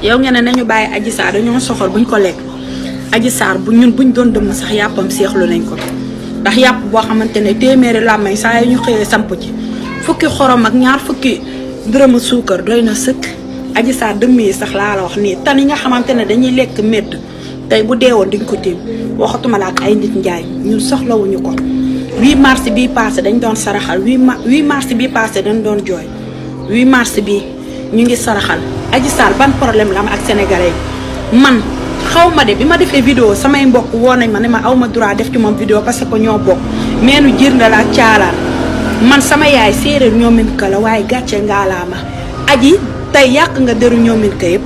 yow ngeen ne nañu bàyyi Adji Sarr dañoo soxor buñ ko lekk Adji Sarr bu ñun buñ doon dëmm sax yàppam seexlu nañ ko ndax yàpp boo xamante ne téeméeri làmmañ saa yu ñu xëyee samp ci fukki xorom ak ñaar fukki dërëmu suukar doy na sëkk. Adji Sarr dëmm yi sax laa la wax nii tan yi nga xamante ne dañuy lekk médd tey bu deewoon diñ ko tiim waxatuma la ak ay nit njaay ñun soxlawuñu ko 8 mars bii passé dañ doon saraxal 8 mars bii passé dañ doon jooy 8 mars bii ñu ngi saraxal Adji Sarr ban problème la am ak sénégalais yi man xaw ma de bi ma defee vidéo samay mbokk woo nañ ma ne ma aw ma droit def ci moom vidéo parce que ñoo bokk meenu jir nga la caalaan man sama yaay séeréer ñoomin ka la waaye gàcce ngaalaama Adji tey yàq nga deru ñoomin ka yëpp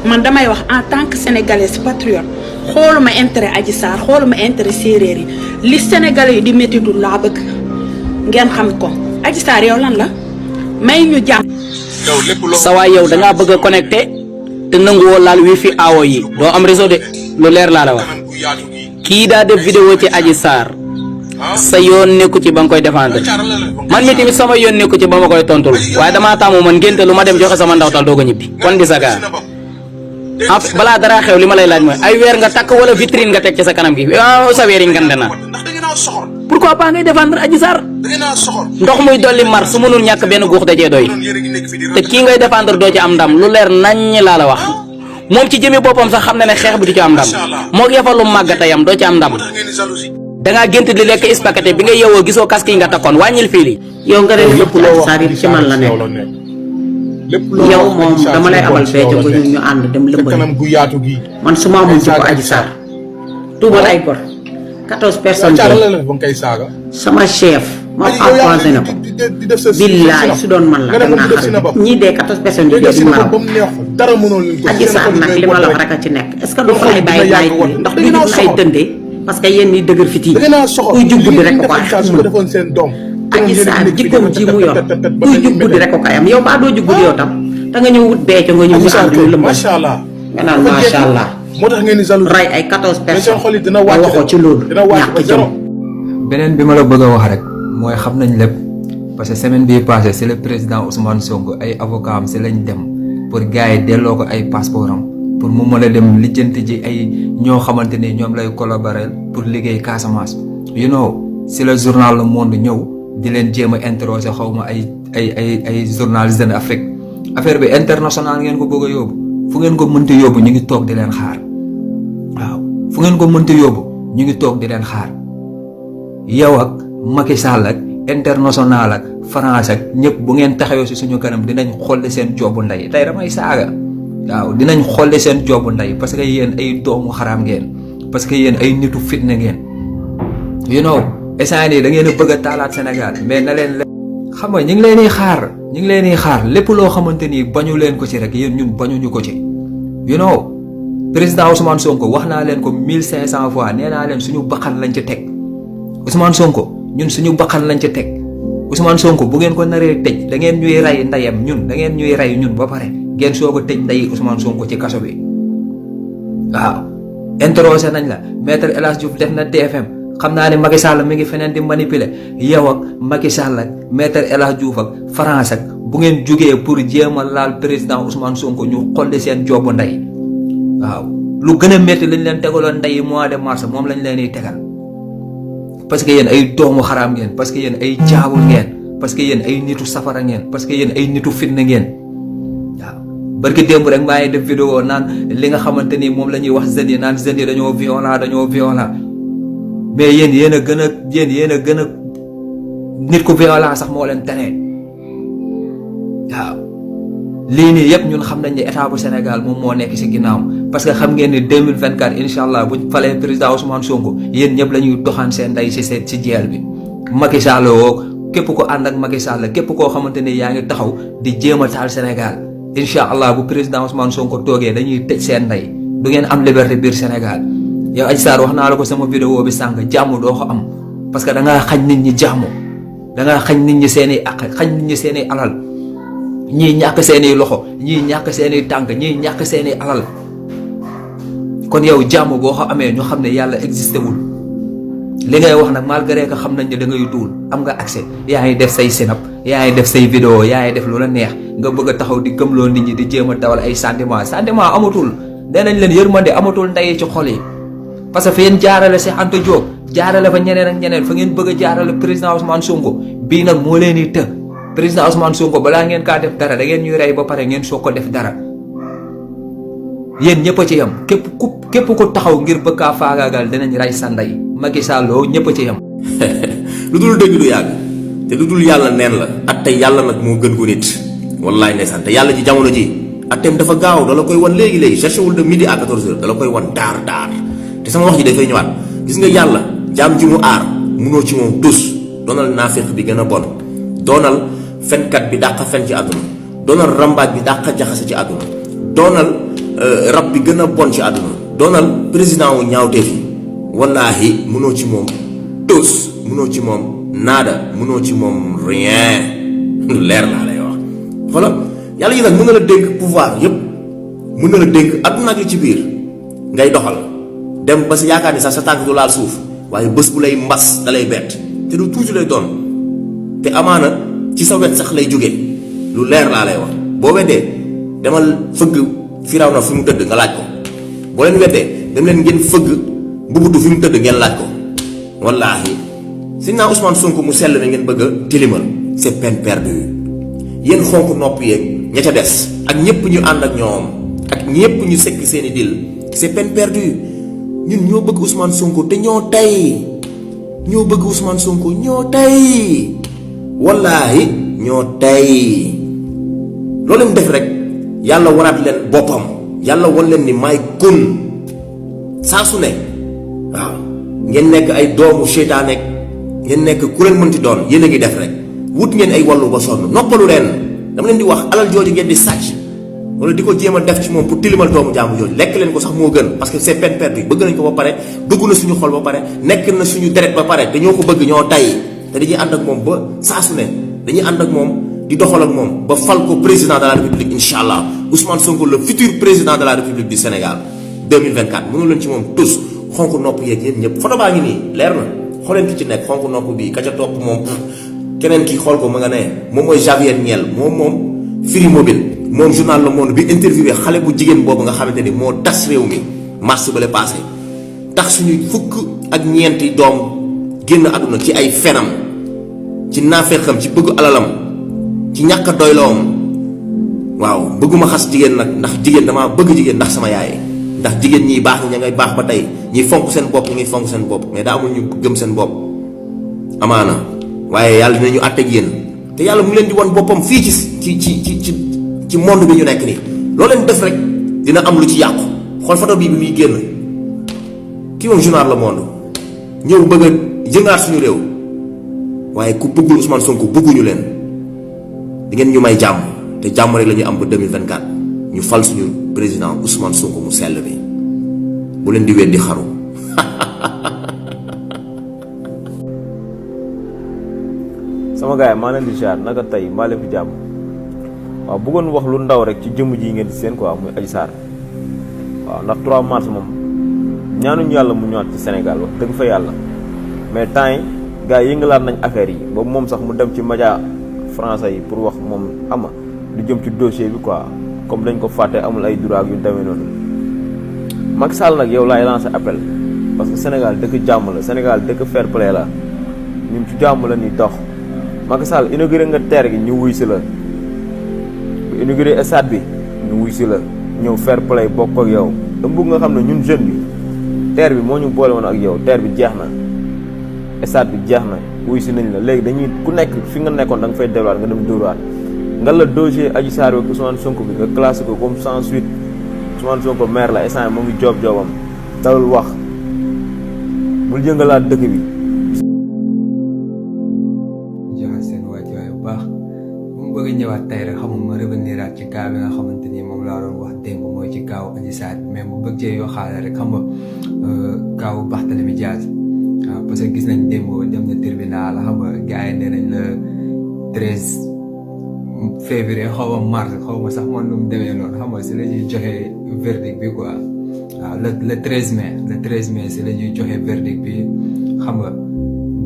man damay wax en tant que sénégalaise patriote xooluma intérêt Adji Sarr xooluma intérêt séeréer yi li sénégalais yi di méttitu laa bëgg ngeen xam ko Adji Sarr yow lan la may ñu jàmm. sa waay yow dangaa bëgg a connecté te nanguwoo laal wifi awo yi doo am réseau de lu leer laa la wax kii daa def vidéo ci Adji Sarr sa yoon nekku ci ba nga koy défendre man mi tamit sama yoon nekku ci ba ma koy tontul waaye damaa taamu man ngénte lu ma dem joxe sama ndawtal doo ko ñibbi kon di saga balaa dara xew li ma lay laaj mooy ay weer nga takk wala vitrine nga teg ci sa kanam gi sa weer yi ngande na pourquoi pas ngay défendre Adji Sarr ndox muy dolli mar su mënul ñàkk benn guux da cee doy te kii ngay défendre doo ci am ndam lu leer naññ laa la wax moom ci jëmi boppam sax xam na ne xeex bi du ci am ndam moo ngi yafalu màggatayam doo ci am ndam dangaa gént di lekk ispakate bi nga yeewoo gisoo casque yi nga takkoon wàññil fii li yow nga ne lépp loo Sarr ci man la nekk yow moom dama lay abal fee ko ñu ànd dem lëmbal man su ma amoon ci ko Adji Sarr tuubal ay gor 14 personnes sama chef ma empoisonné ko billaay su doon man la dem naa xar ñii dee 14 personnes yi dee di ma raw Adji Sarr nag li ma la wax rek a ci nekk est-ce que du fa lay bàyyi naay ndax du ñu ay tënde parce que yéen ñi dëgër fit yi kuy jug guddi rek ko ko am Adji Sarr jikkoom ji mu yor kuy jug guddi rek ko koy am yow baa doo jug guddi yow tam da nga ñëw wut beeco nga ñëw ñu ànd ñu lëmbal nga naan macha allah moo tax ngeen di jaloux ray ay 14 personnes dina waxoo ci loolu ñàkk jom. beneen bi ma la bëgg a wax rek mooy xam nañ lépp parce que semaine bii passé c'est le président Ousmane Sonko ay avocat am si lañ dem pour gars yi delloo ko ay passeport am pour mu mën a dem lijjanti ji ay ñoo xamante ni ñoom lay collaborer pour liggéey Casamance. you know si le journal Le Monde ñëw di leen jéem a interroger xaw ma ay journalistes en Afrique affaire bi international ngeen ko bëgg a yóbbu fu ngeen ko mënti yóbbu ñu ngi toog di leen xaar waaw fu ngeen ko mënti yóbbu ñu ngi toog di leen xaar yow ak Macky Sall ak international ak France ak ñëpp bu ngeen taxawee si suñu kanam dinañ xolli seen joobu ndey tey damay saaga waaw dinañ xolli seen joobu ndey parce que yéen ay doomu xaraam ngeen parce que yéen ay nitu fitna ngeen you know essane yi da ngeen a bëgg a taalaat Sénégal mais na leen xam nga ñu ngi leen di xaar ñu ngi leen di xaar lépp loo xamante ni bañu leen ko ci rek yéen ñun bañuñu ko ci you know président Ousmane Sonko wax naa leen ko 1500 fois nee naa leen suñu bakkan lañ ci teg Ousmane Sonko ñun suñu bakkan lañ ci teg Ousmane Sonko bu ngeen ko naree tëj da ngeen ñuy rey ndeyam ñun da ngeen ñuy rey ñun ba pare ngeen soog a tëj ndeyi Ousmane Sonko ci kaso bi waaw interrogé nañ la maître El Hadj Diouf def na TFM xam naa ne Macky Sall mi ngi feneen di manipuler yow ak Macky Sall ak maître El Hadj Diouf ak France ak bu ngeen jógee pour jéem a laal président Ousmane Sonko ñu xolli seen joobu ndey waaw lu gën a métti lañ leen tegaloon ndey mois de mars moom lañ leen di tegal parce que yéen ay doomu xaraam ngeen parce que yéen ay jaabul ngeen parce que yéen ay nitu safara ngeen parce que yéen ay nitu fitna ngeen waaw barki démb rek maa ngi def vidéo naan li nga xamante ni moom la ñuy wax jeunes yi naan jeunes yi dañoo violent mais yéen a gën a nit ku violent sax moo leen tane waaw lii nii yëpp ñun xam nañ ne état bu Sénégal moom moo nekk si ginnaawam parce que xam ngeen ni 2024 incha allah buñ falee président Ousmane Sonko yéen ñëpp la ñuy doxaan seen ndey si jeel bi Macky Sall woo képp ko ànd ak Macky Sall képp koo xamante ni yaa ngi taxaw di jéem a taal Sénégal incha allah bu président Ousmane Sonko toogee dañuy tëj seen ndey du ngeen am liberté biir Sénégal yow Adji Sarr wax naa la ko sama vidéo bi sànq jàmm doo ko am parce que da ngaa xañ nit ñi jàmm da ngaa xañ nit ñi seen i àq xañ nit ñi seen i alal ñii ñàkk seen i loxo ñii ñàkk seen i tànk ñii ñàkk seen i alal kon yow jàmm boo ko amee ñu xam ne yàlla existé wul li ngay wax nag malgré que xam nañ ne da ngay duul am nga accès yaa ngi def say sinap yaay def say vidéo yaay def lu la neex nga bëgg a taxaw di gëmloo nit ñi di jéem a dawal ay sentiment amatul danañ leen yërmande amatul ndey ci xol yi parce que fa yéen jaarale Cheikh Anta Diop jaarale fa ñeneen ak ñeneen fa ngeen bëgg a jaarale président Ousmane Sonko bii nag moo leen di të président Ousmane Sonko balaa ngeen kaa def dara da ngeen ñuy rey ba pare ngeen soog ko def dara yéen ñëpp a ci yem képp ku taxaw ngir bëgg kaa faagaagal dinañ rey sa ndey Macky Sall ñëpp a ci yem. lu dul dëgg du yàgg te lu dul yàlla neen la at tey yàlla nag moo gën ko nit wallaay ndeysaan te yàlla ji jamono ji atteem dafa gaaw dala koy wan léegi cherché wul de midi à 14h dala koy wan daar te sama wax ji dafay ñëwaat gis nga yàlla jaam ji mu aar munoo ci moom tus doonal naafiq bi gën a bon doonal fenkat bi dàq fen ci àdduna doonal rambaaj bi dàq jaxase ci àdduna doonal rab bi gën a bon ci àdduna doonal président wu ñaawteef yi wallaahi munoo ci moom tus munoo ci moom naada munoo ci moom rien lu leer laa lay wax xoolal yàlla yi nag mën na la dénk pouvoir yépp mën na la dénk àdduna ak li ci biir ngay doxal dem ba si yaakaar ni sax sa tànk du laal suuf waaye bés bu lay mbas da lay bett te du tuuti lay doon te amaana ci sa wet sax lay jóge lu leer laa lay wax boo weddee demal fëgg firaw na fi mu tëdd nga laaj ko boo leen weddee dem leen ngeen fëgg mbubutu fi mu tëdd ngeen laaj ko wallaahi si naa Ousmane Sonko mu sell mi ngeen bëgg a tilimal c'est peine perdue yéen xonk nopp yeeg ña ca des ak ñépp ñu ànd ak ñoom ak ñépp ñu sekk seeni dil c'est peine perdue ñun ñoo bëgg Ousmane Sonko te ñoo tey ñoo bëgg Ousmane Sonko ñoo tey wallaahi ñoo tey loolu leen def rek yàlla waraat leen boppam yàlla wan leen ni may kun saa su ne waaw ngeen nekk ay doomu seytaane ngeen nekk ku leen mënti doon yéen a ngi def rek wut ngeen ay wàllu ba sonn noppalu leen dama leen di wax alal jooju ngeen di sàcc wala di ko jéem a def ci moom pour tilimal doomu jaamu jooju lekk leen ko sax moo gën parce que c'est peine perdue bëgg nañ ko ba pare dugg na suñu xol ba pare nekk na suñu deret ba pare te ñoo ko bëgg ñoo tay te dañuy ànd ak moom ba saa su ne dañuy ànd ak moom di doxal ak moom ba fal ko président de la république incha allah Ousmane Sonko le futur président de la république du Sénégal 2024 mënu leen ci moom tous xonk nopp yeeg yéen ñëpp photo baa ngi nii leer na xooleen ki ci nekk xonk nopp bii ka ca topp moom keneen ki xool ko ma nga ne moom mooy Javier Niel moom Free Mobile moom journal Le Monde bi interviewé xale bu jigéen boobu nga xamante ni moo tas réew mi mars ba le passé tax suñuy fukk ak ñeenti doom génn àdduna ci ay fenam ci naafeexam ci bëgg alalam ci ñàkk a doyloom waaw bëgguma xas jigéen nag ndax jigéen damaa bëgg jigéen ndax sama yaay ndax jigéen ñiy baax ña ngay baax ba tey ñi fonk seen bopp ñi ngi fonk seen bopp mais daa amul ñu gëm seen bopp amaana waaye yàlla dinañu àtteeg yéen te yàlla mu ngi leen di wan boppam fii ci monde bi ñu nekk nii loo leen def rek dina am lu ci yàqu xool photo bi muy génn kii moom journal Le Monde ñëw bëgg a jëngaat suñu réew waaye ku bëggul Ousmane Sonko bëgguñu leen di ngeen ñu may jàmm te jàmm rek la ñu am ba 2024 ñu fal suñu président Ousmane Sonko mu sell bi bu leen di weddi xaru sama gars yi maa leen di ziar naka tey maa leen fi jàmm waaw bëggoon wax lu ndaw rek ci jëmm ji ngeen di seen quoi muy Adji Sarr waaw ndax 3 mars moom ñaanuñu yàlla mu ñëwaat ci Sénégal wax dëgg fa yàlla mais temps yi gars yi yëngalaat nañ affaire yi boobu moom sax mu dem ci média français yi pour wax moom ama lu jëm ci dossier bi quoi comme dañ ko fàtte amul ay droit yu demee noonu Macky Sall nag yow laay lancé appel parce que Sénégal dëkk jàmm la Sénégal dëkk fair play la ñun ci jàmm la ni dox Macky Sall inauguré nga terre gi ñu wuy si la bu inauguré stade bi ñu wuy si la ñëw fair play bokk ak yow dama bëgg nga xam ne ñun jeune bi terre bi moo ñu boole woon ak yow terre bi jeex na stade bi jeex na wuy si nañ la léegi dañuy ku nekk fi nga nekkoon da nga fay delluwaat nga dem dóoraat nga la dossier Adji Sarr ak Ousmane Sonko bi nga classé ko comme sans suite Ousmane Sonko maire la instant mu ngi joobam dalul wax bul jëngalaat dëkk bi. joxe seen wàccuwaay bu baax bu mu bëgg a ñëwaat tey rek xamul ma reveniraat ci cas bi nga xamante ni moom laa doon wax démb mooy ci kaaw Adji Sarr mais mu bëgg cee yoo xaale rek xam nga kaaw Barthélémy Dias waaw parce que gis nañ démb dem na tribunal xam nga gars yi nee nañ la 13 février xaw ma mars xaw ma sax man nu mu demee noonu xam nga si la ñuy joxe verdict bi quoi waaw le 13 mai si la ñuy joxe verdict bi xam nga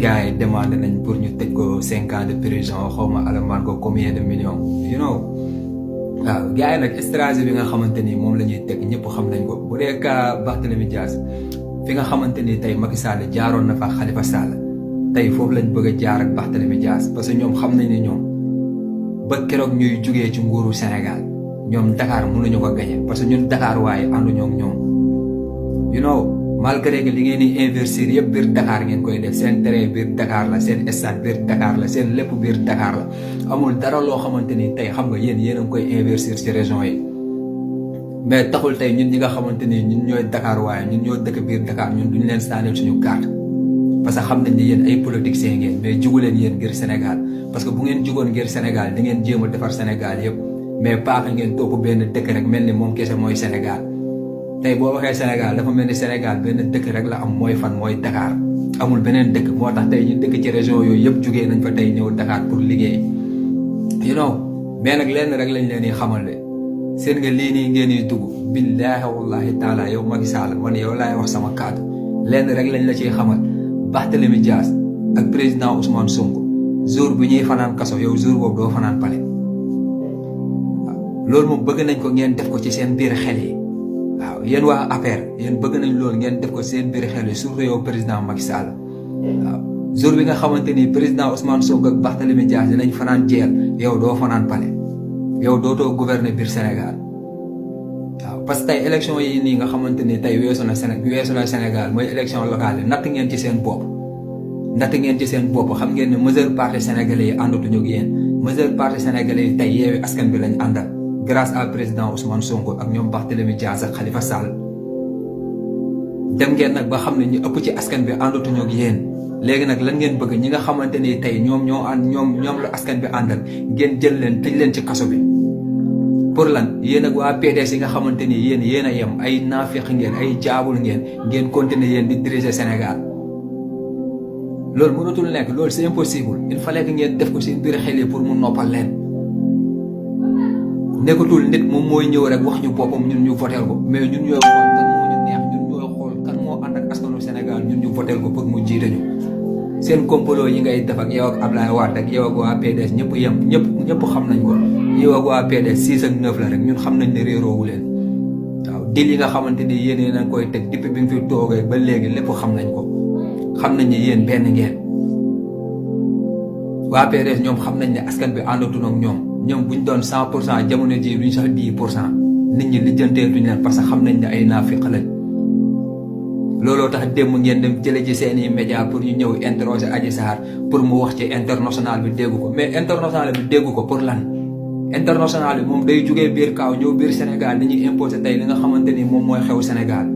gars yi demandé nañ pour ñu tëj ko 5 ans de prison xawma alamaan ko combien de millions you know waaw gars yi nag stratégie bi nga xamante ni moom la ñuy teg ñëpp xam nañ ko bu dee ka Barthélémy Dias fi nga xamante ni tey Macky Sall jaaroon na fa Khalifa Sall tey foofu lañ bëgg a jaar ak Barthélémy Dias parce que ñoom xam nañ ni ñoom ba keroog ñuy jugee ci nguuru Sénégal ñoom Dakar mënuñu ko gagné parce que ñun Dakar waaye ànduñoo ak ñoom you know malgré que li ngeen di investir yëpp biir Dakar ngeen koy def seen terrain biir Dakar la seen stade biir Dakar la seen lépp biir Dakar la amul dara loo xamante ni tey xam nga yéen a ngi koy investir ci région yi mais taxul tey ñun ñi nga xamante ni ñun ñooy Dakar waaye ñun ñoo dëkk biir Dakar ñun duñ leen sànnil suñu carte parce que xam nañ ni yéen ay politiciens ngeen mais jugu leen yéen ngir Sénégal parce que bu ngeen jugoon ngir Sénégal di ngeen jéem a defar Sénégal yëpp mais paaka ngeen topp benn dëkk rek mel ni moom kese mooy Sénégal tey boo waxee Sénégal dafa mel ni Sénégal benn dëkk rek la am mooy fan mooy Dakar amul beneen dëkk moo tax tey ñu dëkk ci région yooyu yëpp jugee nañ fa tey ñëw Dakar pour liggéey you know mais nag lenn rek lañ leen di xamal de seen nga lii nii ngeen di dugg billaahi wallahi taala yow Macky Sall man yow laay wax sama kàddu lenn rek lañ la ciy xamal Barthélémy Dias ak président Ousmane Sonko jour bi ñuy fanaan kaso yow jour boobu doo fanaan pale loolu moom bëgg nañ ko ngeen def ko ci seen biir xel yi waaw yéen waa APR yéen bëgg nañ loolu ngeen def ko seen biir xel yi surtout yow président Macky Sall waaw jour bi nga xamante ni président Ousmane Sonko ak Barthélémy Dias dinañ fanaan jeel yow doo fanaan pale yow dootoo gouverner biir Sénégal waaw parce que tey élection yi nii nga xamante ni tey weesu na Sénégal mooy élection locale yi natt ngeen ci seen bopp xam ngeen ne majeure partie sénégalais yi àndatuñu ak yéen majeure partie sénégalais yi tey Yewwi Askan Wi lañ àndal grâce à président Ousmane Sonko ak ñoom Barthélémy Dias ak Khalifa Sall dem ngeen nag ba xam ne ñu ëpp ci askan bi àndatuñu ak yéen léegi nag lan ngeen bëgg ñi nga xamante ni tey ñoom la askan bi àndal ngeen jël leen tëj leen ci kaso bi pour lan yéen ak waa PDS yi nga xamante ni yéen a yem ay naafeq ngeen ay jaabul ngeen continuer yéen di diriger Sénégal loolu mënatul nekk loolu c'est impossible il fallait que ngeen def ko seen biir xel yi pour mu noppal leen nekkatul nit moom mooy ñëw rek wax ñu boppam ñun ñu votel ko mais ñun ñooy xool kan moo ñu neex ñun ñooy xool kan moo ànd ak askanu Sénégal ñun ñu votel ko pour mu jiite ñu seen complot yi ngay def ak yow ak Ablaye Wade ak yow ak waa PDS ñëpp yem ñëpp xam nañ ko yow ak waa PDS 6 ak 9 la rek ñun xam nañ ne réeroowu leen waaw dil yi nga xamante ni yéen nañ koy teg depuis bi nga fi toogee ba léegi lépp xam nañ ko xam nañ ne yéen benn ngeen waa PDS ñoom xam nañ ne askan bi àndatuñu ak ñoom buñ doon 100% jamono ji duñ sax 10% nit ñi lijjanteetuñ leen parce que xam nañ ne ay naafiq lañ looloo tax démb ngeen dem jële ci seeni média pour ñu ñëw interroger Adji Sarr pour mu wax ci international bi dégg ko mais international bi dégg ko pour lan international bi moom day jugee biir kaaw ñëw biir Sénégal dañuy imposer tey li nga xamante ni moom mooy xew Sénégal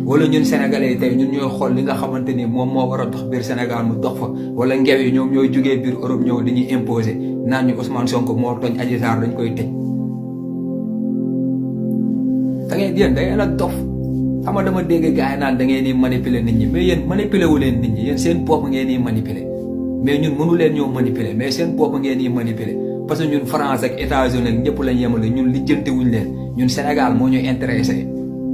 wala ñun sénégalais yi tey ñun ñooy xool li nga xamante ni moom moo war a dox biir Sénégal mu dox fa wala ngew yi ñoom ñooy jugee biir Europe ñëw dañuy imposer naan ñu Ousmane Sonko moo tooñ Adji Sarr dañ koy tëj da ngay yéen da ngeen a dof xam nga dama dégg gars yi naan da ngeen di manipuler nit ñi mais yéen manipuler wu leen nit ñi yéen seen bopp ngeen di manipuler mais ñun mënu leen ñoo manipuler mais seen bopp ngeen di manipuler parce que ñun France ak États-Unis ak ñëpp lañ yemale ñun lijjanti wuñ leen ñun Sénégal moo ñu intéressé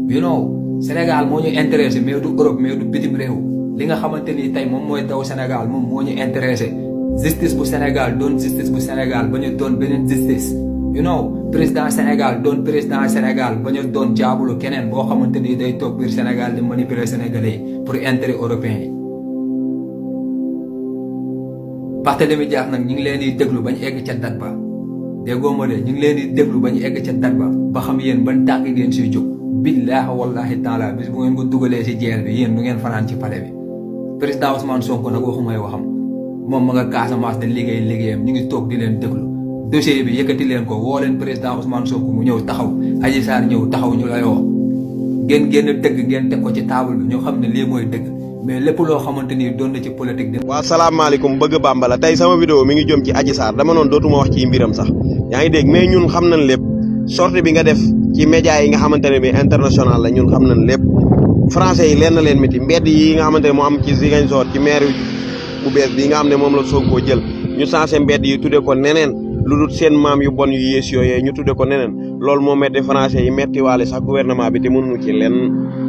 you know Sénégal moo ñu intéressé mais du Europe mais du bitim réew li nga xamante ni tey moom mooy daw Sénégal moom moo ñu intéressé justice bu Sénégal doon justice bu Sénégal ba ñu doon beneen justice you know président Sénégal doon président Sénégal ba ñu doon jaabulu keneen boo xamante ni day toog biir Sénégal di manipuler Sénégalais yi pour intérêt européen yi Barthélémy Dias nag ñu ngi leen di déglu bañ egg ca dat ba déggoo ma de ñu ngi leen di déglu bañ egg ca dat ba xam yéen ban tànk ngeen siy jóg billaahi wallahi taala bis bu ngeen ko dugalee si jeel bi yéen du ngeen fanaan ci palais bi président Ousmane Sonko nag waxumay waxam moom ma nga Casamance de liggéeyam ñu ngi toog di leen déglu dossier bi yëkkati leen ko woo leen président Ousmane Sonko mu ñëw taxaw Adji Sarr ñëw taxaw ñu lay woo ngeen génn dëgg ngeen teg ko ci table bi ñu xam ne lii mooy dëgg mais lépp loo xamante ni doon na ci politique de. waaw salaamaaleykum bëgg Bamba la tey sama vidéo mi ngi jëm ci Adji Sarr dama noonu dootuma wax ci mbiram sax yaa ngi dégg mais ñun xam nañ lépp sortie bi nga def ci média yi nga xamante ne bi international la ñun xam nañ lépp français yi leen na leen métti mbedd yi nga xamante ne moo am ci Ziguinchor ci maire bu bees bi nga xam ne moom la Sonko jël ñu sensé mbedd yi tudde ko neneen lu dul seen maam yu bon yu yées yooyee ñu tudde ko neneen loolu moo metti français yi metti waale sax gouvernement bi te mënuñu ci lenn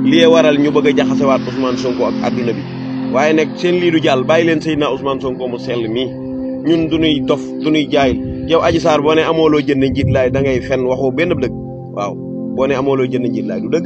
lii waral ñu bëgg a jaxasewaat Ousmane Sonko ak adduna bi waaye nag seen lii du jàll bàyyi leen Seydina Ousmane Sonko mu sell mii ñun duñuy dof duñuy jaayil yow Adji Sarr boo ne amoo loo jënd njiit laay da ngay fen waxoo benn dëgg waaw boo ne amoo loo jënd njiit laay du dëgg